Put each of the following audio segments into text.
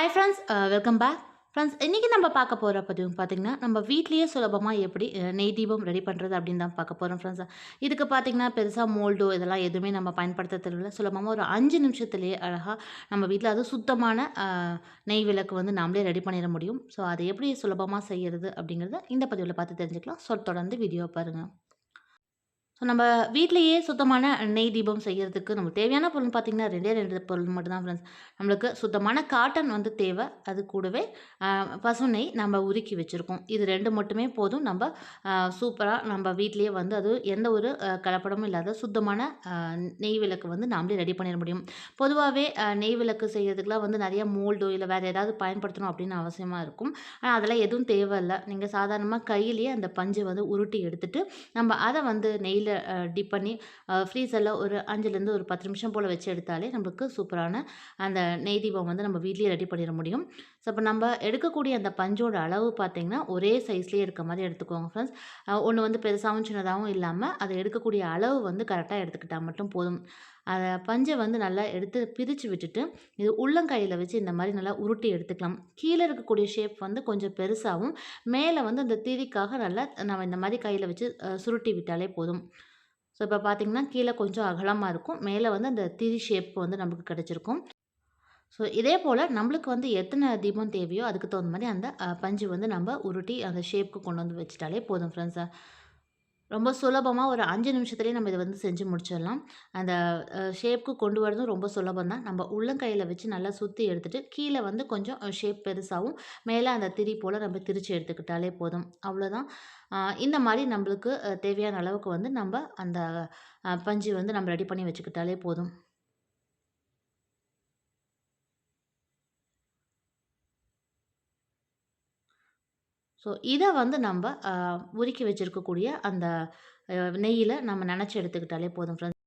Hi friends, welcome back. Friends, இன்றைக்கி நம்ம பார்க்க போகிற பதிவு பார்த்திங்கன்னா, நம்ம வீட்லேயே சுலபமாக எப்படி நெய் தீபம் ரெடி பண்ணுறது அப்படின்னு தான் பார்க்க போகிறோம் ஃப்ரெண்ட்ஸ். இதுக்கு பார்த்திங்கன்னா பெருசாக மோல்டோ இதெல்லாம் எதுவுமே நம்ம பயன்படுத்துறதில்ல. சுலபமாக ஒரு 5 நிமிஷத்துலேயே அழகாக நம்ம வீட்டில் அது சுத்தமான நெய் விளக்கு வந்து நாமளே ரெடி பண்ணிட முடியும். ஸோ அதை எப்படி சுலபமாக செய்கிறது அப்படிங்கிறத இந்த பதிவில் பார்த்து தெரிஞ்சுக்கலாம். ஸோ தொடர்ந்து வீடியோ பாருங்கள். ஸோ நம்ம வீட்லேயே சுத்தமான நெய் தீபம் செய்கிறதுக்கு நமக்கு தேவையான பொருள் பார்த்திங்கன்னா 2 பொருள் மட்டும்தான் ஃப்ரெண்ட்ஸ். நம்மளுக்கு சுத்தமான காட்டன் வந்து தேவை. அது கூடவே பசு நெய் நம்ம உருக்கி வச்சுருக்கோம். இது 2 மட்டுமே போதும். நம்ம சூப்பராக நம்ம வீட்லேயே வந்து அது எந்த ஒரு கலப்படமும் இல்லாத சுத்தமான நெய் விளக்கு வந்து நாமளே ரெடி பண்ணிட முடியும். பொதுவாகவே நெய் விளக்கு செய்கிறதுக்குலாம் வந்து நிறைய மோல்டோ இல்லை வேறு ஏதாவது பயன்படுத்தணும் அப்படின்னு அவசியமாக இருக்கும். ஆனால் அதெல்லாம் எதுவும் தேவையில்லை. நீங்கள் சாதாரணமாக கையிலேயே அந்த பஞ்சை வந்து உருட்டி எடுத்துகிட்டு நம்ம அதை வந்து நெய்யில் டிப் பண்ணி ஃப்ரீசரில் ஒரு 5லேருந்து ஒரு 10 நிமிஷம் போல் வச்சு எடுத்தாலே நம்மளுக்கு சூப்பரான அந்த நெய் தீபம் வந்து நம்ம வீட்லேயே ரெடி பண்ணிட முடியும். ஸோ இப்போ நம்ம எடுக்கக்கூடிய அந்த பஞ்சோட அளவு பார்த்திங்கன்னா ஒரே சைஸ்லேயே இருக்க மாதிரி எடுத்துக்கோங்க ஃப்ரெண்ட்ஸ். ஒன்று வந்து பெருசாகவும் சின்னதாகவும் இல்லாமல் அதை எடுக்கக்கூடிய அளவு வந்து கரெக்டாக எடுத்துக்கிட்டால் மட்டும் போதும். அதை பஞ்சை வந்து நல்லா எடுத்து பிரித்து விட்டுட்டு இது உள்ளங்கையில் வச்சு இந்த மாதிரி நல்லா உருட்டி எடுத்துக்கலாம். கீழே இருக்கக்கூடிய ஷேப் வந்து கொஞ்சம் பெருசாகவும் மேலே வந்து அந்த திரிக்காக நல்லா நம்ம இந்த மாதிரி கையில் வச்சு சுருட்டி விட்டாலே போதும். ஸோ இப்போ பார்த்திங்கன்னா கீழே கொஞ்சம் அகலமாக இருக்கும். மேலே வந்து அந்த திரி ஷேப் வந்து நமக்கு கிடச்சிருக்கும். ஸோ இதே போல் நம்மளுக்கு வந்து எத்தனை தீபம் தேவையோ அதுக்கு தகுந்த மாதிரி அந்த பஞ்சு வந்து நம்ம உருட்டி அந்த ஷேப்புக்கு கொண்டு வந்து வச்சுட்டாலே போதும் ஃப்ரெண்ட்ஸை. ரொம்ப சுலபமாக ஒரு 5 நிமிஷத்துலேயே நம்ம இதை வந்து செஞ்சு முடிச்சிடலாம். அந்த ஷேப்புக்கு கொண்டு வரதும் ரொம்ப சுலபம் தான். நம்ம உள்ளங்கையில் வச்சு நல்லா சுற்றி எடுத்துகிட்டு கீழே வந்து கொஞ்சம் ஷேப் பெருசாகவும் மேலே அந்த திரி போல் நம்ம திரிச்சு எடுத்துக்கிட்டாலே போதும். அவ்வளோதான். இந்த மாதிரி நம்மளுக்கு தேவையான அளவுக்கு வந்து நம்ம அந்த பஞ்சு வந்து நம்ம ரெடி பண்ணி வச்சுக்கிட்டாலே போதும். ஸோ இதை வந்து நம்ம உருக்கி வச்சுருக்கக்கூடிய அந்த நெய்யில் நம்ம நனைச்சி எடுத்துக்கிட்டாலே போதும் ஃப்ரெண்ட்ஸ்.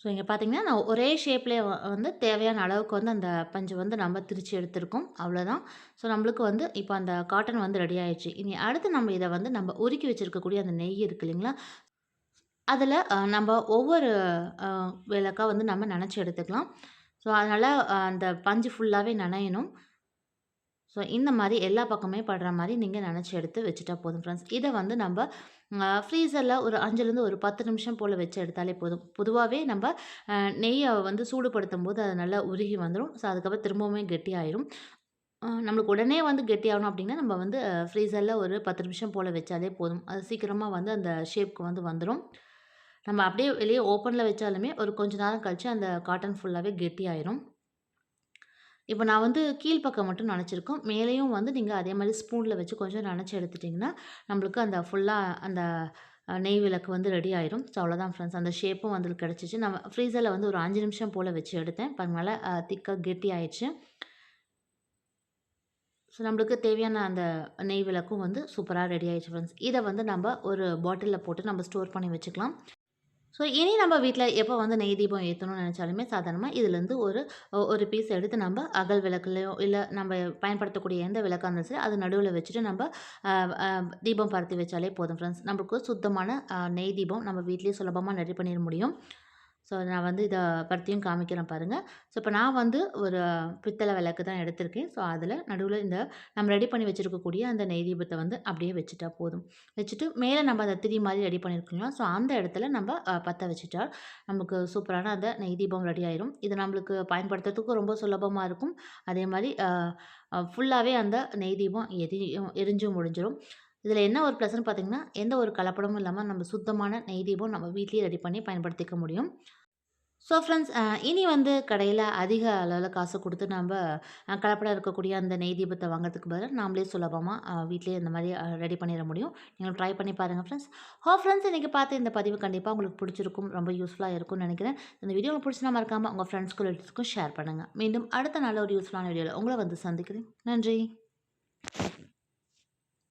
ஸோ இங்கே பார்த்தீங்கன்னா நான் ஒரே ஷேப்லேயே வந்து தேவையான அளவுக்கு வந்து அந்த பஞ்சு வந்து நம்ம திரிச்சு எடுத்திருக்கோம். அவ்வளோதான். ஸோ நம்மளுக்கு வந்து இப்போ அந்த காட்டன் வந்து ரெடி ஆயிடுச்சு. இனி அடுத்து நம்ம இதை வந்து நம்ம உருக்கி வச்சுருக்கக்கூடிய அந்த நெய் இருக்குது இல்லைங்களா, அதில் நம்ம ஒவ்வொரு விளக்கா வந்து நம்ம நனைச்சி எடுத்துக்கலாம். ஸோ அதனால் அந்த பஞ்சு ஃபுல்லாகவே நனையணும். ஸோ இந்த மாதிரி எல்லா பக்கமே படுற மாதிரி நீங்கள் நனைச்சி எடுத்து வச்சுட்டா போதும் ஃப்ரெண்ட்ஸ். இதை வந்து நம்ம ஃப்ரீசரில் ஒரு 5லேருந்து ஒரு 10 நிமிஷம் போல் வச்சு எடுத்தாலே போதும். பொதுவாகவே நம்ம நெய்யை வந்து சூடுபடுத்தும் போது அது நல்லா உருகி வந்துடும். ஸோ அதுக்கப்புறம் திரும்பவுமே கெட்டியாயிரும். நம்மளுக்கு உடனே வந்து கெட்டியாகணும் அப்படின்னா நம்ம வந்து ஃப்ரீசரில் ஒரு 10 நிமிஷம் போல் வச்சாலே போதும். அது சீக்கிரமாக வந்து அந்த ஷேப்க்கு வந்து வந்துடும். நம்ம அப்படியே வெளியே ஓப்பனில் வச்சாலுமே ஒரு கொஞ்ச நேரம் கழித்து அந்த காட்டன் ஃபுல்லாகவே கெட்டியாயிரும். இப்போ நான் வந்து கீழ்ப்பக்கம் மட்டும் நனைச்சிருக்கோம். மேலேயும் வந்து நீங்கள் அதே மாதிரி ஸ்பூனில் வச்சு கொஞ்சம் நனைச்சி எடுத்துட்டிங்கன்னா நம்மளுக்கு அந்த ஃபுல்லாக அந்த நெய் விளக்கு வந்து ரெடி ஆயிரும். ஸோ அவ்வளோதான் ஃப்ரெண்ட்ஸ். அந்த ஷேப்பும் வந்து கிடச்சிச்சு. நம்ம ஃப்ரீசரில் வந்து ஒரு 5 நிமிஷம் போல் வச்சு எடுத்தேன். பாருங்க நல்லா திக்காக கெட்டி ஆயிடுச்சு. ஸோ நம்மளுக்கு தேவையான அந்த நெய் விளக்கும் வந்து சூப்பராக ரெடி ஆயிடுச்சு ஃப்ரெண்ட்ஸ். இதை வந்து நம்ம ஒரு பாட்டிலில் போட்டு நம்ம ஸ்டோர் பண்ணி வச்சுக்கலாம். ஸோ இனி நம்ம வீட்டில் எப்போ வந்து நெய் தீபம் ஏற்றணும்னு நினச்சாலுமே சாதாரணமாக இதுலேருந்து ஒரு பீஸ் எடுத்து நம்ம அகல் விளக்குலையோ இல்லை நம்ம பயன்படுத்தக்கூடிய எந்த விளக்காக இருந்தாலும் சரி அது நடுவில் வச்சுட்டு நம்ம தீபம் பருத்தி வச்சாலே போதும் ஃப்ரெண்ட்ஸ். நம்மளுக்கு சுத்தமான நெய் தீபம் நம்ம வீட்லேயே சுலபமாக ரெடி பண்ணிட முடியும். ஸோ நான் வந்து இதை பருத்தியும் காமிக்கிறேன் பாருங்கள். ஸோ இப்போ நான் வந்து ஒரு பித்தளை விளக்கு தான் எடுத்திருக்கேன். ஸோ அதில் நடுவில் இந்த நம்ம ரெடி பண்ணி வச்சுருக்கக்கூடிய அந்த நெய் தீபத்தை வந்து அப்படியே வச்சுட்டா போதும். வச்சுட்டு மேலே நம்ம அந்த திரி மாதிரி ரெடி பண்ணியிருக்கோங்களா, ஸோ அந்த இடத்துல நம்ம பற்ற வச்சுட்டா நமக்கு சூப்பரான அந்த நெய் தீபம் ரெடி ஆயிரும். இது நம்மளுக்கு பயன்படுத்துறதுக்கும் ரொம்ப சுலபமாக இருக்கும். அதே மாதிரி ஃபுல்லாகவே அந்த நெய் தீபம் எரிஞ்சும் முடிஞ்சிடும். இதில் என்ன ஒரு ப்ளஸ்ன்னு பார்த்தீங்கன்னா எந்த ஒரு கலப்படமும் இல்லாமல் நம்ம சுத்தமான நெய் தீபம் நம்ம வீட்லேயே ரெடி பண்ணி பயன்படுத்திக்க முடியும். ஸோ ஃப்ரெண்ட்ஸ், இனி வந்து கடையில் அதிக அளவில் காசு கொடுத்து நம்ம கலப்படம் இருக்கக்கூடிய அந்த நெய் தீபத்தை வாங்குறதுக்கு பதிலாக நாமளே சுலபமாக வீட்டிலேயே இந்த மாதிரி ரெடி பண்ணிட முடியும். நீங்களும் ட்ரை பண்ணி பாருங்கள் ஃப்ரெண்ட்ஸ். ஃப்ரெண்ட்ஸ், இன்றைக்கி பார்த்து இந்த பதிவு கண்டிப்பாக உங்களுக்கு பிடிச்சிருக்கும், ரொம்ப யூஸ்ஃபுல்லாக இருக்கும்னு நினைக்கிறேன். இந்த வீடியோ உங்களுக்கு பிடிச்சினா மறக்காமல் உங்கள் ஃப்ரெண்ட்ஸ்க்கும் ரிலேட்டிவ்ஸ்க்கும் ஷேர் பண்ணுங்கள். மீண்டும் அடுத்த நல்ல ஒரு யூஸ்ஃபுல்லான வீடியோவில் உங்களை வந்து சந்திக்கிறேன். நன்றி.